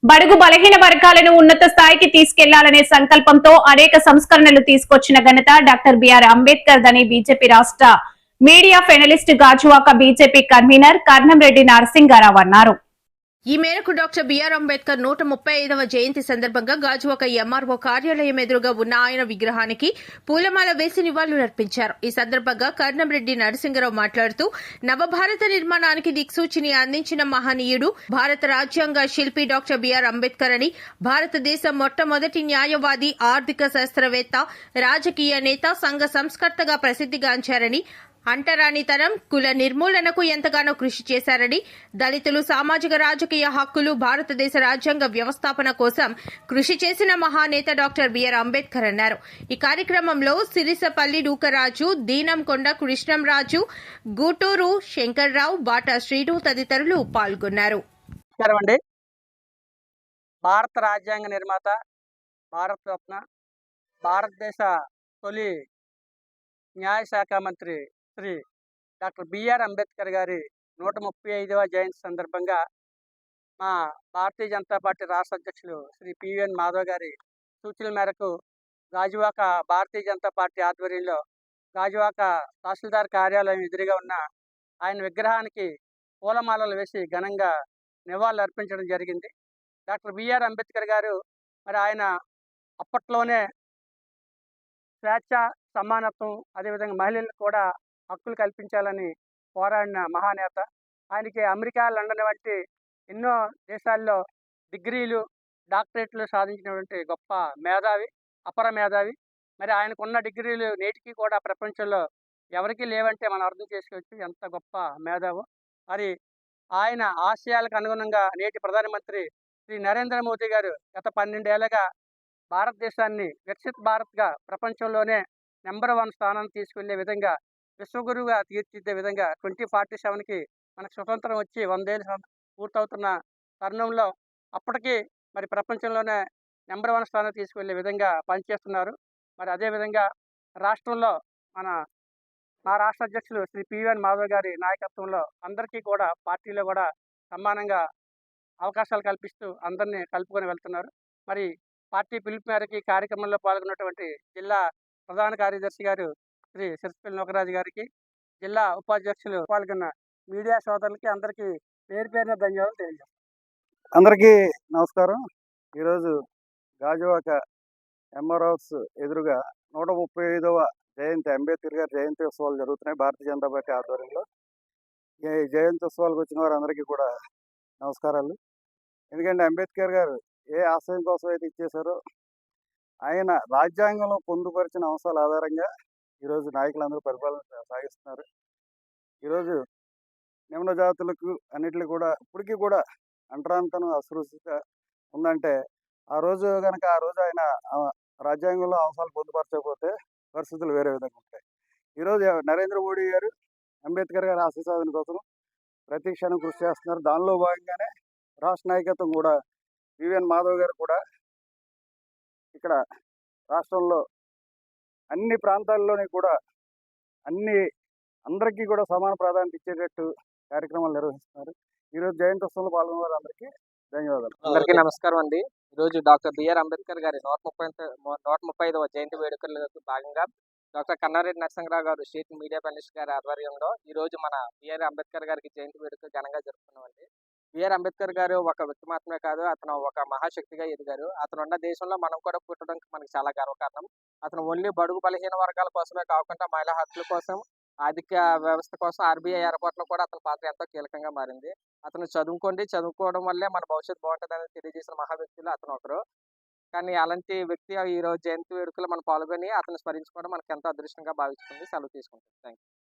బడుగు బలహీన వర్గాలను ఉన్నత స్థాయికి తీసుకెళ్లాలనే సంకల్పంతో అనేక సంస్కరణలు తీసుకొచ్చిన ఘనత డాక్టర్ బిఆర్ అంబేద్కర్ దని బీజేపీ రాష్ట్ర media panelist Gajuwaka BJP convener Karnamreddy Narasingarao అన్నారు. ఈ మేరకు డాక్టర్ బిఆర్ అంబేద్కర్ 135వ జయంతి సందర్భంగా గాజువాక ఎంఆర్ఓ కార్యాలయం ఎదురుగా ఉన్న ఆయన విగ్రహానికి పూలమాల వేసి నివాళులర్పించారు. ఈ సందర్భంగా కర్నంరెడ్డి నరసింగరావు మాట్లాడుతూ నవభారత నిర్మాణానికి దిక్సూచిని అందించిన మహనీయుడు భారత రాజ్యాంగ శిల్పి డాక్టర్ బిఆర్ అంబేద్కర్ అని, భారతదేశ మొట్టమొదటి న్యాయవాది, ఆర్థిక శాస్త్రవేత్త, రాజకీయ నేత, సంఘ సంస్కర్తగా ప్రసిద్ధిగాంచారని, అంటరానితనం, కుల నిర్మూలనకు ఎంతగానో కృషి చేశారని, దళితులు సామాజిక రాజకీయ హక్కులు, భారతదేశ రాజ్యాంగ వ్యవస్థాపన కోసం కృషి చేసిన మహానేత డాక్టర్ బిఆర్ అంబేద్కర్ అన్నారు. ఈ కార్యక్రమంలో సిరిసపల్లి డూకరాజు, దీనంకొండ కృష్ణంరాజు, గూటూరు శంకర్రావు, బాటా శ్రీను తదితరులు పాల్గొన్నారు. భారత రాజ్యాంగ నిర్మాత, భారతరత్న, భారతదేశ తొలి న్యాయశాఖ మంత్రి శ్రీ డాక్టర్ బిఆర్ అంబేద్కర్ గారి 135వ జయంతి సందర్భంగా మా భారతీయ జనతా పార్టీ రాష్ట్ర అధ్యక్షులు శ్రీ పివిఎన్ మాధవ్ గారి సూచనల మేరకు గాజువాక భారతీయ జనతా పార్టీ ఆధ్వర్యంలో గాజువాక తహసీల్దార్ కార్యాలయం ఎదురుగా ఉన్న ఆయన విగ్రహానికి పూలమాలలు వేసి ఘనంగా నివాళులు అర్పించడం జరిగింది. డాక్టర్ బిఆర్ అంబేద్కర్ గారు మరి ఆయన అప్పట్లోనే స్వేచ్ఛ, సమానత్వం, అదేవిధంగా మహిళలకు కూడా హక్కులు కల్పించాలని పోరాడిన మహానేత. ఆయనకి అమెరికా, లండన్ వంటి ఎన్నో దేశాల్లో డిగ్రీలు, డాక్టరేట్లు సాధించినటువంటి గొప్ప మేధావి, అపర మేధావి. మరి ఆయనకున్న డిగ్రీలు నేటికి కూడా ప్రపంచంలో ఎవరికీ లేవంటే మనం అర్థం చేసుకోవచ్చు ఎంత గొప్ప మేధావో. మరి ఆయన ఆశయాలకు అనుగుణంగా నేటి ప్రధానమంత్రి శ్రీ నరేంద్ర మోదీ గారు గత 12 ఏళ్లుగా భారతదేశాన్ని వికసిత్ భారత్గా ప్రపంచంలోనే నెంబర్ 1 స్థానాన్ని తీసుకెళ్లే విధంగా, విశ్వగురువుగా తీర్చిదిద్దే విధంగా 2047కి మనకు స్వతంత్రం వచ్చి 100 ఏళ్ళు పూర్తవుతున్న తరుణంలో అప్పటికి మరి ప్రపంచంలోనే నెంబర్ 1 స్థానం తీసుకెళ్లే విధంగా పనిచేస్తున్నారు. మరి అదేవిధంగా రాష్ట్రంలో మా రాష్ట్ర అధ్యక్షులు శ్రీ పివిఎన్ మాధవ్ గారి నాయకత్వంలో అందరికీ కూడా పార్టీలో కూడా సమానంగా అవకాశాలు కల్పిస్తూ అందరినీ కలుపుకొని వెళ్తున్నారు. మరి పార్టీ పిలుపు మేరకు ఈ కార్యక్రమంలో పాల్గొన్నటువంటి జిల్లా ప్రధాన కార్యదర్శి గారు శ్రీ సిరిసిపల్లి నూకరాజు గారికి, జిల్లా ఉపాధ్యక్షులు పాల్గొన్న మీడియా సోదరులకి అందరికీ పేరు పేరున ధన్యవాదాలు తెలియజేస్తాను. అందరికీ నమస్కారం. ఈరోజు గాజువాక ఎంఆర్ఓస్ ఎదురుగా 135వ జయంతి అంబేద్కర్ గారి జయంతి ఉత్సవాలు జరుగుతున్నాయి భారతీయ జనతా పార్టీ ఆధ్వర్యంలో. ఈ జయంతి ఉత్సవాలకు వచ్చిన వారందరికీ కూడా నమస్కారాలు. ఎందుకంటే అంబేద్కర్ గారు ఏ ఆశయం కోసం అయితే ఇచ్చేశారో, ఆయన రాజ్యాంగంలో పొందుపరిచిన అంశాల ఆధారంగా ఈరోజు నాయకులందరూ పరిపాలన సాగిస్తున్నారు. ఈరోజు నిమ్న జాతులకు అన్నిటికీ కూడా ఇప్పటికీ కూడా అంటరానితనం, అస్పృశ్యత ఉందంటే ఆ రోజు ఆయన రాజ్యాంగంలో అంశాలు పొందుపరచకపోతే పరిస్థితులు వేరే విధంగా ఉంటాయి. ఈరోజు నరేంద్ర మోడీ గారు అంబేద్కర్ గారి ఆశయ సాధన కోసం ప్రతి క్షణం కృషి చేస్తున్నారు. దానిలో భాగంగానే రాష్ట్ర నాయకత్వం కూడా పివిఎన్ మాధవ్ గారు కూడా ఇక్కడ రాష్ట్రంలో అన్ని ప్రాంతాల్లోని కూడా అందరికీ కూడా సమాన ప్రాధాన్యత ఇచ్చేటట్టు కార్యక్రమాలు నిర్వహిస్తున్నారు. ఈరోజు జయంతి ఉత్సవంలో పాల్గొన్న వారందరికీ ధన్యవాదాలు. అందరికీ నమస్కారం అండి. ఈరోజు డాక్టర్ బిఆర్ అంబేద్కర్ గారి 135వ జయంతి వేడుకలకు భాగంగా డాక్టర్ కర్నారెడ్డి నరసింగరావు గారు స్టేట్ మీడియా ఫెనలిస్ట్ గారి ఆధ్వర్యంలో ఈరోజు మన బిఆర్ అంబేద్కర్ గారికి జయంతి వేడుక ఘనంగా జరుపుకున్నామండి. బిఆర్ అంబేద్కర్ గారు ఒక వ్యక్తి మాత్రమే కాదు, అతను ఒక మహాశక్తిగా ఎదిగారు. అతను ఉన్న దేశంలో మనం కూడా పుట్టడానికి మనకి చాలా గర్వకారణం. అతను ఓన్లీ బడుగు బలహీన వర్గాల కోసమే కాకుండా మహిళా హక్కుల కోసం, ఆర్థిక వ్యవస్థ కోసం ఆర్బీఐ ఏర్పాటులో కూడా అతని పాత్ర ఎంతో కీలకంగా మారింది. అతను చదువుకోవడం వల్లే మన భవిష్యత్తు బాగుంటుందని తెలియజేసిన మహా వ్యక్తులు అతను ఒకరు. కానీ అలాంటి వ్యక్తి ఈ రోజు జయంతి వేడుకలో మనం పాల్గొని అతను స్మరించుకోవడం మనకు ఎంతో అదృష్టంగా భావిస్తుంది. సెలవు తీసుకుంటాం. Thank you.